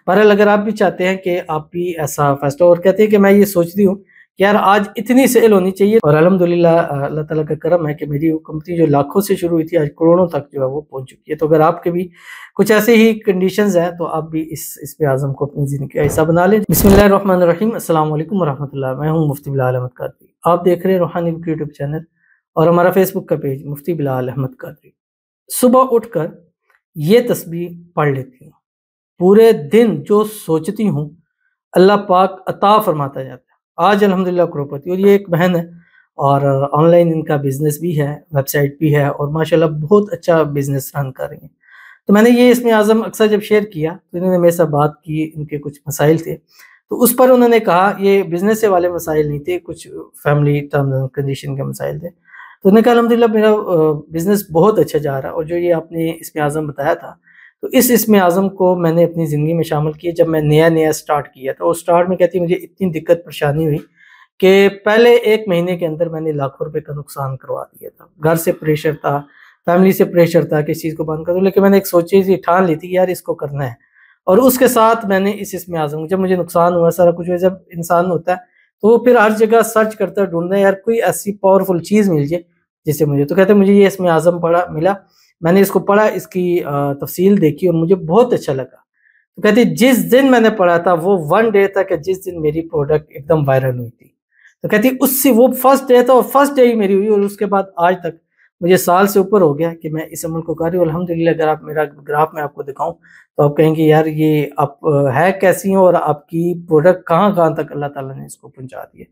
بہرحال اگر آپ بھی چاہتے ہیں کہ آپ بھی ایسا فیصلہ، اور کہتے ہیں کہ میں یہ سوچتی ہوں کہ یار آج اتنی سیل ہونی چاہیے، اور الحمدللہ اللہ تعالیٰ کا کرم ہے کہ میری کمپنی جو لاکھوں سے شروع ہوئی تھی آج کروڑوں تک جو ہے وہ پہنچ چکی ہے۔ تو اگر آپ کے بھی کچھ ایسے ہی کنڈیشنز ہیں تو آپ بھی اس پہ اعظم کو اپنی زندگی کا حصہ بنا لیں۔ بسم اللہ الرحمن الرحیم، السلام علیکم ورحمۃ اللہ، میں ہوں مفتی بلال احمد قادری، آپ دیکھ رہے ہیں روحانی بک یوٹیوب چینل اور ہمارا فیس بک کا پیج مفتی بلال احمد قادری۔ صبح اٹھ کر یہ تسبیح پڑھ لیتی ہوں، پورے دن جو سوچتی ہوں اللہ پاک عطا فرماتا جاتا ہے۔ آج الحمدللہ کروڑپتی، اور یہ ایک بہن ہے اور آن لائن ان کا بزنس بھی ہے، ویب سائٹ بھی ہے، اور ماشاءاللہ بہت اچھا بزنس رن کر رہی ہیں۔ تو میں نے یہ اسم اعظم اکثر جب شیئر کیا تو انہوں نے میرے ساتھ بات کی، ان کے کچھ مسائل تھے تو اس پر انہوں نے کہا یہ بزنس سے والے مسائل نہیں تھے، کچھ فیملی ٹرمز اینڈ کنڈیشن کے مسائل تھے۔ تو انہوں نے کہا الحمدللہ میرا بزنس بہت اچھا جا رہا ہے، اور جو یہ آپ نے اسم اعظم بتایا تھا تو اس اسم اعظم کو میں نے اپنی زندگی میں شامل کیا۔ جب میں نیا سٹارٹ کیا تھا، اور سٹارٹ میں کہتی مجھے اتنی دقت پریشانی ہوئی کہ پہلے 1 مہینے کے اندر میں نے لاکھوں روپے کا نقصان کروا دیا تھا۔ گھر سے پریشر تھا، فیملی سے پریشر تھا کہ اس چیز کو بند کر دو، لیکن میں نے ایک سوچی تھی، ٹھان لی تھی کہ یار اس کو کرنا ہے، اور اس کے ساتھ میں نے اس اسم اعظم، جب مجھے نقصان ہوا سارا کچھ ہوا، جب انسان ہوتا ہے تو وہ پھر ہر جگہ سرچ کرتا ہے، ڈھونڈتا ہے یار کوئی ایسی پاورفل چیز مل جائے جسے مجھے، تو کہتے ہیں مجھے یہ اسم اعظم ملا، میں نے اس کو پڑھا، اس کی تفصیل دیکھی اور مجھے بہت اچھا لگا۔ تو کہتے ہیں جس دن میں نے پڑھا تھا وہ 1 ڈے تھا کہ جس دن میری پروڈکٹ ایک دم وائرل ہوئی تھی۔ تو کہتی اس سے وہ فرسٹ ڈے تھا، اور فرسٹ ڈے ہی میری ہوئی، اور اس کے بعد آج تک مجھے سال سے اوپر ہو گیا کہ میں اس عمل کو کر رہی ہوں الحمدللہ۔ اگر آپ میرا گراف میں آپ کو دکھاؤں تو آپ کہیں گے یار یہ آپ ہے کیسی ہیں، اور آپ کی پروڈکٹ کہاں تک اللہ تعالیٰ نے اس کو پہنچا دی ہے۔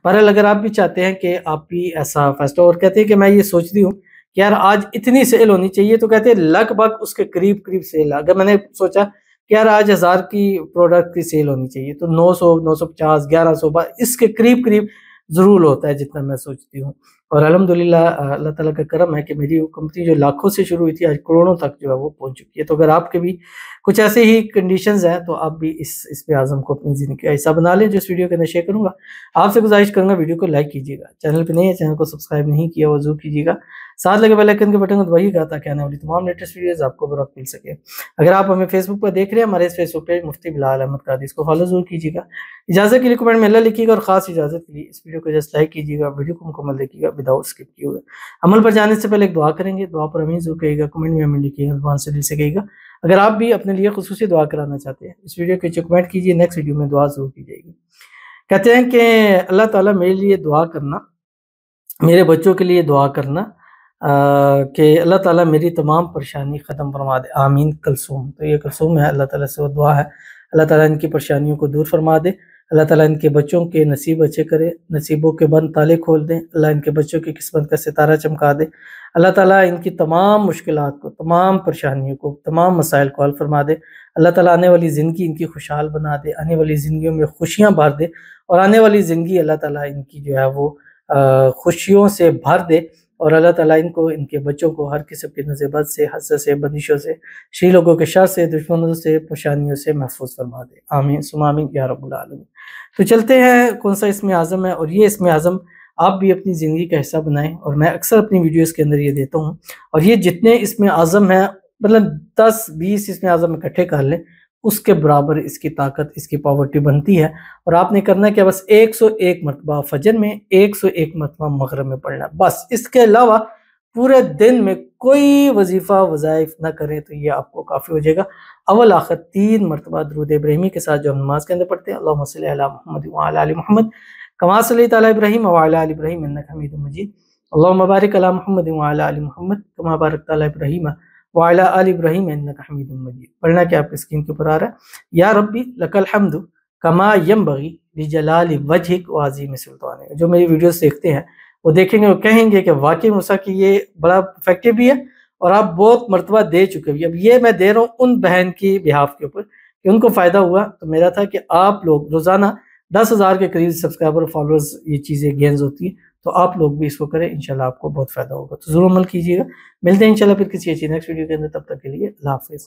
بہرحال اگر آپ بھی چاہتے ہیں کہ آپ بھی ایسا فیصلہ، اور کہتے ہیں کہ میں یہ سوچتی ہوں کہ یار آج اتنی سیل ہونی چاہیے، تو کہتے ہیں لگ بھگ اس کے قریب سیل ہے۔ اگر میں نے سوچا کہ یار آج 1000 کی پروڈکٹ کی سیل ہونی چاہیے تو 900 950 1100 اس کے قریب ضرور ہوتا ہے جتنا میں سوچتی ہوں، اور الحمدللہ اللہ تعالیٰ کا کرم ہے کہ میری کمپنی جو لاکھوں سے شروع ہوئی تھی آج کروڑوں تک جو ہے وہ پہنچ چکی ہے۔ تو اگر آپ کے بھی کچھ ایسے ہی کنڈیشنز ہیں تو آپ بھی اس پہ اعظم کو اپنی زندگی کا حصہ بنا لیں۔ جو اس ویڈیو کے اندر شیئر کروں گا، آپ سے گزارش کروں گا ویڈیو کو لائک کیجیے گا، چینل پہ نہیں ہے چینل کو سبسکرائب نہیں کیا وہ ضرور کیجیے گا، ساتھ لگے بیل آئیکن کے بٹن کو دبائیے گا تاکہ آنے والی تمام لیٹسٹ ویڈیوز آپ کو بروقت مل سکے۔ اگر آپ ہمیں فیس بک پر دیکھ رہے ہیں، ہمارے اس فیس بک پیج مفتی بلال احمد قادری، اس کو فالو ضرور کیجیے گا۔ اجازت کے لیے کمنٹ میں اللہ لکھیے گا، اور خاص اجازت کے لیے اس ویڈیو کو جسٹ لائک کیجیے گا، ویڈیو کو مکمل دیکھیے گا وداؤٹ اسکپ کیے ہوئے۔ عمل پر جانے سے پہلے ایک دعا کریں گے، دعا پر امین ضرور کہیے گا، کمنٹ میں امین لکھیے گا، زبان سے دل سے کہیے گا۔ اگر آپ بھی اپنے لیے خصوصی دعا کرانا چاہتے ہیں اس ویڈیو کے نیچے کمنٹ کیجیے، نیکسٹ ویڈیو میں دعا ضرور کی جائے گی۔ کہتے ہیں کہ اللہ تعالیٰ میرے لیے دعا کرنا، میرے بچوں کے لیے دعا کرنا کہ اللہ تعالیٰ میری تمام پریشانی ختم فرما دے، آمین۔ کلثوم، تو یہ کلثوم ہے، اللہ تعالیٰ سے وہ دعا ہے اللہ تعالیٰ ان کی پریشانیوں کو دور فرما دے، اللہ تعالیٰ ان کے بچوں کے نصیب اچھے کرے، نصیبوں کے بند تالے کھول دیں، اللہ ان کے بچوں کی قسمت کا ستارہ چمکا دے، اللہ تعالیٰ ان کی تمام مشکلات کو، تمام پریشانیوں کو، تمام مسائل کو حل فرما دے، اللہ تعالیٰ آنے والی زندگی ان کی خوشحال بنا دے، آنے والی زندگیوں میں خوشیاں بھر دے، اور آنے والی زندگی اللہ تعالیٰ ان کی جو ہے وہ خوشیوں سے بھر دے، اور اللہ تعالیٰ ان کو، ان کے بچوں کو ہر قسم کی نظر بد سے، حسد سے، بندشوں سے، شری لوگوں کے شر سے، دشمنوں سے، پریشانیوں سے محفوظ فرما دے، آمین ثم آمین یا رب العالمین۔ تو چلتے ہیں کون سا اسم اعظم ہے، اور یہ اسم اعظم آپ بھی اپنی زندگی کا حصہ بنائیں، اور میں اکثر اپنی ویڈیوز کے اندر یہ دیتا ہوں، اور یہ جتنے اسم اعظم ہیں مطلب 10 20 اسم اعظم اکٹھے کر لیں اس کے برابر اس کی طاقت، اس کی پاورٹی بنتی ہے، اور آپ نے کرنا ہے کہ بس 101 مرتبہ فجر میں، 101 مرتبہ مغرب میں پڑھنا ہے بس، اس کے علاوہ پورے دن میں کوئی وظیفہ وظائف نہ کریں تو یہ آپ کو کافی ہو جائے گا۔ اول آخر 3 مرتبہ درود ابراہیمی کے ساتھ جو ہم نماز کے اندر پڑھتے ہیں، اللہم صلی علی محمد وعلی آل محمد کما صلیت علی ابراہیم وعلی آل ابراہیم انک حمید مجید، اللہم بارک علی محمد وعلی آل محمد کما بارکت علی ابراہیم وعلی آل ابراہیم انک حمید مجید۔ پڑھنا کیا آپ کی اسکرین کے اوپر آ رہا ہے، یا ربی لک الحمد کما ینبغی لجلال وجہک وعظیم سلطانک۔ جو میری ویڈیوز دیکھتے ہیں وہ دیکھیں گے، وہ کہیں گے کہ واقعی موسیٰ کی یہ بڑا افیکٹو بھی ہے، اور آپ بہت مرتبہ دے چکے بھی۔ اب یہ میں دے رہا ہوں ان بہن کی بہاف کے اوپر کہ ان کو فائدہ ہوا، تو میرا تھا کہ آپ لوگ روزانہ 10,000 کے قریب سبسکرائبر فالوورز یہ چیزیں گینز ہوتی ہیں، تو آپ لوگ بھی اس کو کریں، انشاءاللہ آپ کو بہت فائدہ ہوگا، تو ضرور عمل کیجیے گا۔ ملتے ہیں انشاءاللہ پھر کسی اچھی نیکسٹ ویڈیو کے اندر، تب تک کے لیے اللہ حافظ۔